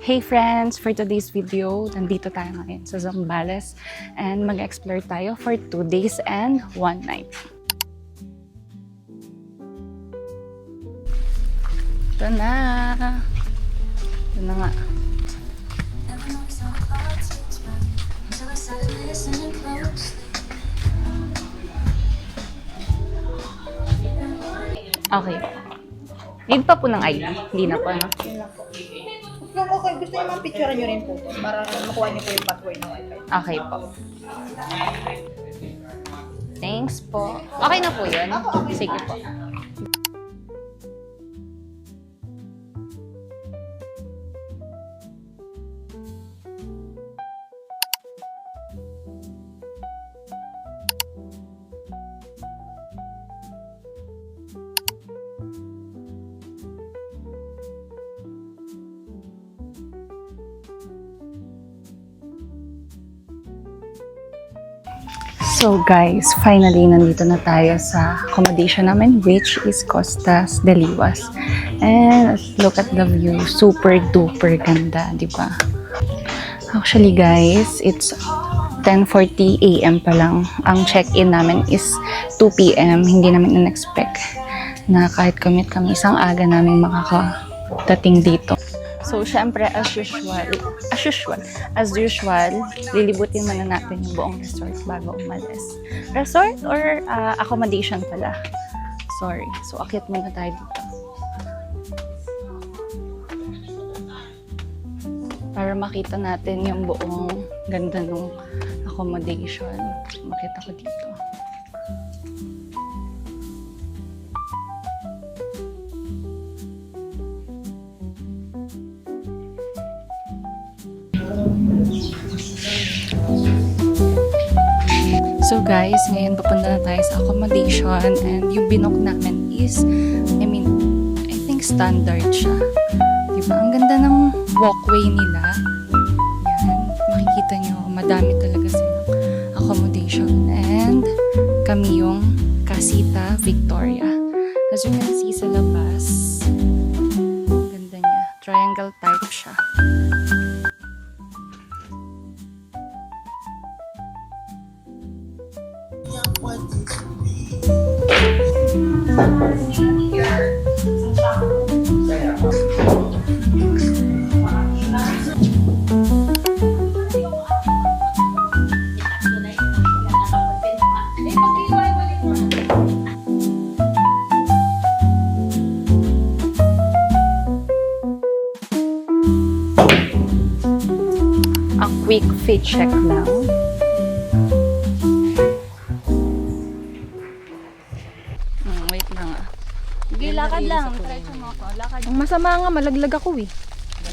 Hey friends! For today's video, nandito tayo ngayon sa Zambales and mag-explore tayo for 2 days and 1 night. Ito na! Ito na nga. Okay. Need pa po ng ID? Hindi na po, no? Kung okay, gusto niyo picture nyo rin po para makuha niyo po yung password ng wifi. Okay po. Thanks po. Okay na po yun? Okay. Sige po. So guys, finally nandito na tayo sa accommodation namin, which is Costas de Liwas. And look at the view, super duper ganda, di ba? Actually guys, it's 10:40 AM pa lang. Ang check-in namin is 2 PM. Hindi namin in-expect na kahit commute kami isang aga namin makakadating dito. So, syempre, as usual, lilibutin muna natin yung buong resort bago umalis. Resort or accommodation pala? Sorry. So, akyat muna tayo dito. Para makita natin yung buong ganda ng accommodation. Makita ko dito. So guys, ngayon papunta na tayo sa accommodation and yung binook namin is, I think standard siya. Diba? Ang ganda ng walkway nila. Yan, makikita nyo, madami talaga silang accommodation. And kami yung Casita Victoria. As you can see sa labas, ganda niya. Triangle type siya. A quick fit check lang. Wait lang ah. Sige, lakad lang. Diretso mo ako. Lakad. Ang masama nga, malaglag ako eh.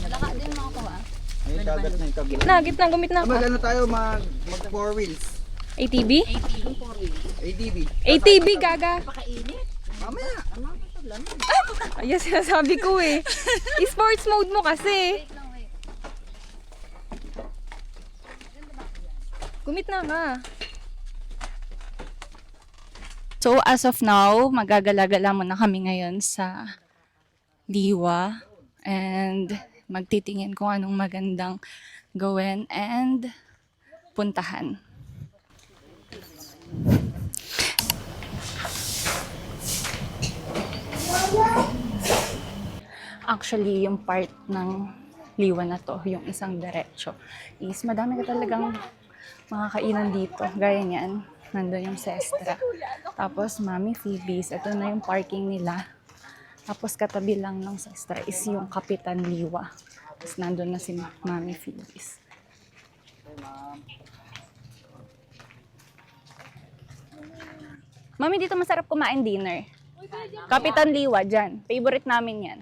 Lakad din mo ako ah. May dagat na yung kabila. Gitna, gumit na ako. Mag-ano tayo, mag 4 wheels. ATV? ADB. ATV, gaga. Mamaya. Ayan, sinasabi ko eh. I-sports mode mo kasi. Gumit na ka. So, as of now, magagala-gala muna kami ngayon sa Liwa and magtitingin kung anong magandang gawin and puntahan. Actually, yung part ng Liwa na to, yung isang diretso, is madami ka talagang mga kainan dito. Gaya niyan, nandun yung Sestra. Tapos, Mami Phoebe's. Ito na yung parking nila. Tapos, katabi lang ng Sestra is yung Kapitan Liwa. Tapos, nandun na si Mami Phoebe's. Mami, dito masarap kumain dinner. Kapitan Liwa, dyan. Favorite namin yan.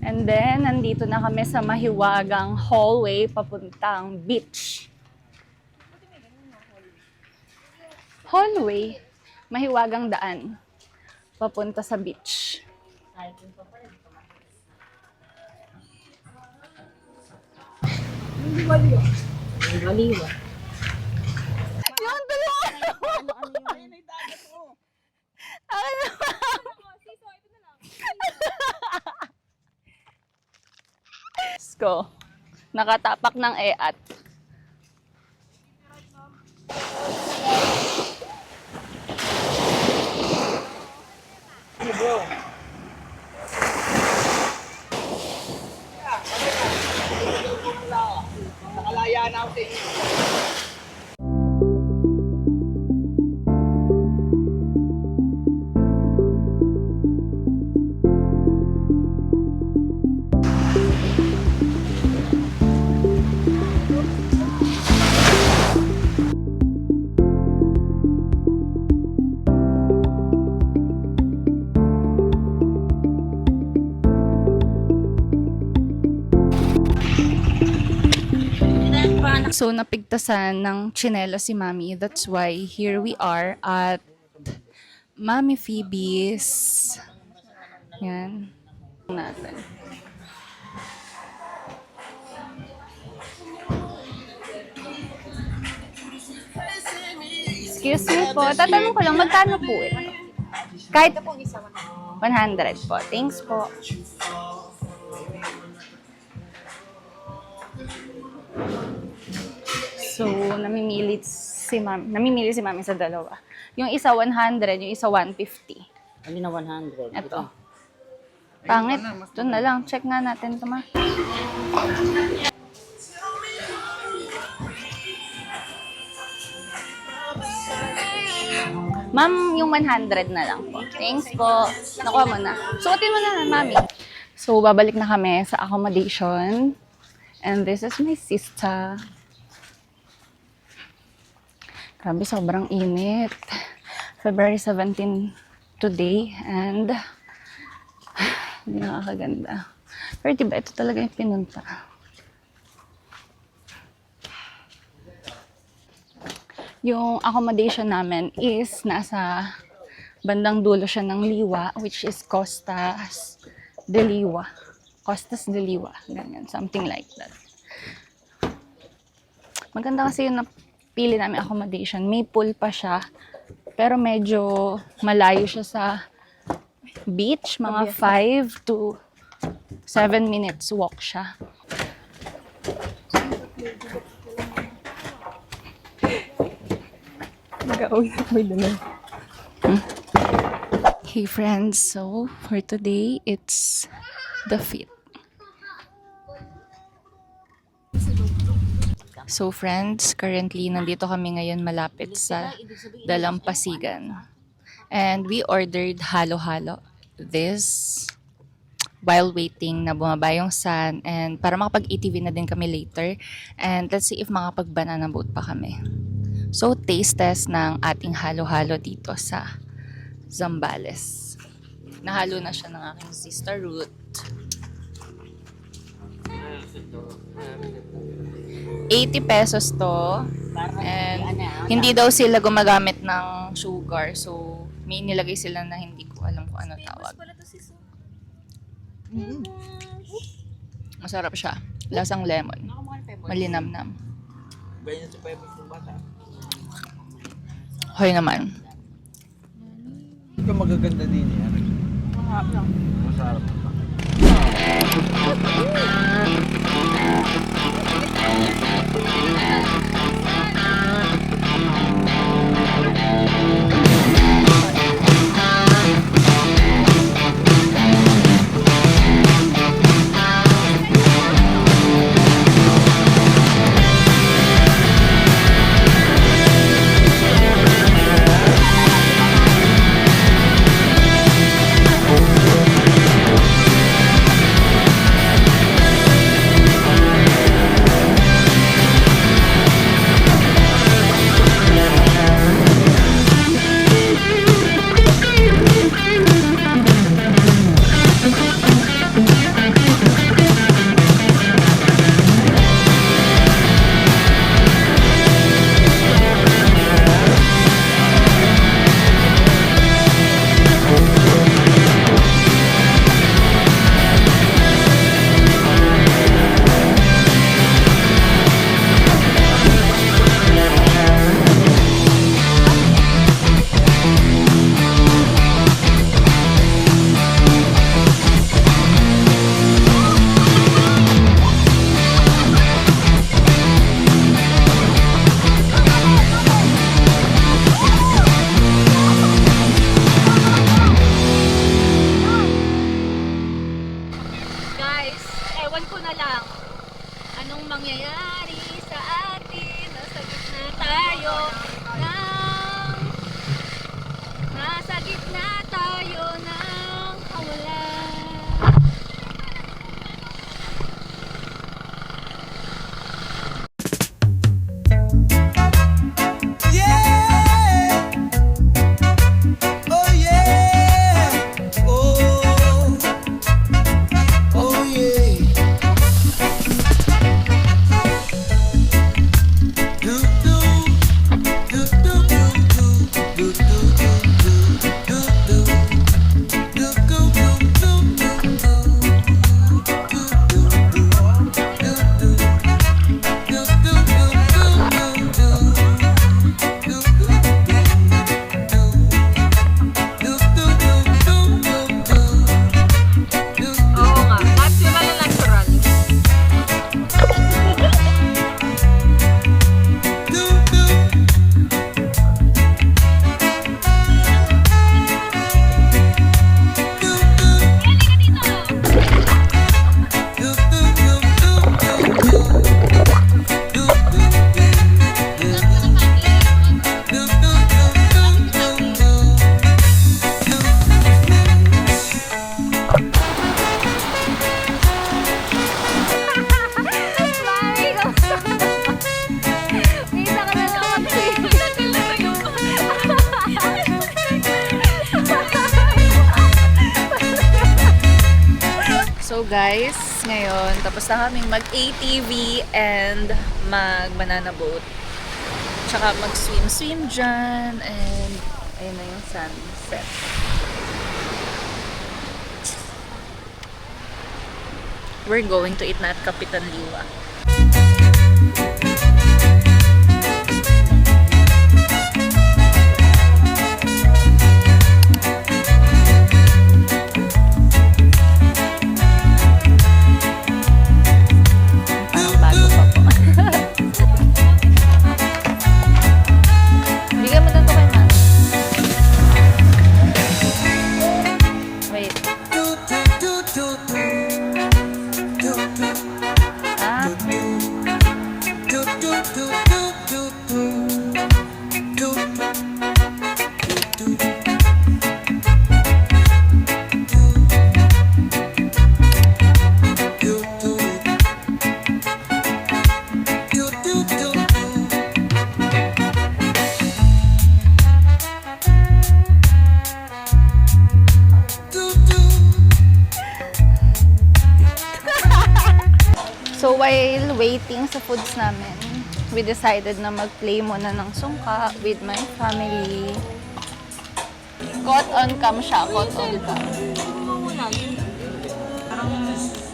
And then, nandito na kami sa mahiwagang hallway papuntang beach. Hallway, mahiwagang daan papunta sa beach. Maliwa. Yung tulungan mo! Ano? ko. Nakatapak ng EAT. Nakalaya na ako sa inyo. So, napigtasan ng tsinelo si Mami. That's why here we are at Mami Phoebe's. Yan. Natin. Excuse me po. Tatanong ko lang, magkano po ito? Kahit 100 po. Thanks po. So, namimili si Mami sa dalawa. Yung isa 100, yung isa 150. Alin na 100? Ito. Pangit. Ito na lang. Check nga natin ito, ma. Ma'am, yung 100 na lang po. Thanks po. Nakuha mo na. Suotin mo na, Mami. So, babalik na kami sa accommodation. And this is my sister. Grabe, sobrang init. February 17 today. And hindi nakakaganda. Pero diba, ito talaga yung pinunta. Yung accommodation namin is nasa bandang dulo siya ng Liwa, which is Costas de Liwa. Costas de Liwa. Ganyan, something like that. Maganda kasi yung napili namin accommodation. May pool pa siya, pero medyo malayo siya sa beach. Mga 5 to 7 minutes walk siya. Hey friends, so for today, it's the fit. So friends, currently nandito kami ngayon malapit sa Dalampasigan. And we ordered halo-halo. This while waiting na bumaba yung sun and para makapag-ATV na din kami later. And let's see if makapag-banana boat pa kami. So taste test ng ating halo-halo dito sa Zambales. Nahalo na siya ng aking sister Ruth. 80 pesos to. And hindi daw sila gumagamit ng sugar. So, may nilagay sila na hindi ko alam kung ano tawag. Masarap siya. Lasang lemon. Malinamnam. Hoy naman. Ikaw magaganda din yan. Masarap. guys, ngayon tapos na kaming mag-ATV and mag-banana boat. Tsaka mag-swim dyan and ayun na yung sunset. We're going to eat na at Kapitan Liwa. Parang bago pa po. Bigyan mo na to kay Ma. Wait. Ah. So while waiting sa foods namin, we decided na mag-play muna ng sungka with my family. Caught on cam siya, caught on cam. Parang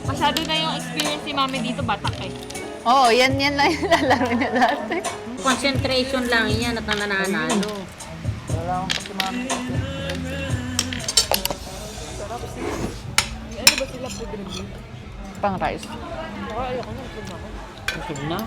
masyado na yung experience ni Mami dito, batak eh. Oo, yan lang yung lalaro niya dati. Concentration lang yan at nananalo. Pang rice. Busog na.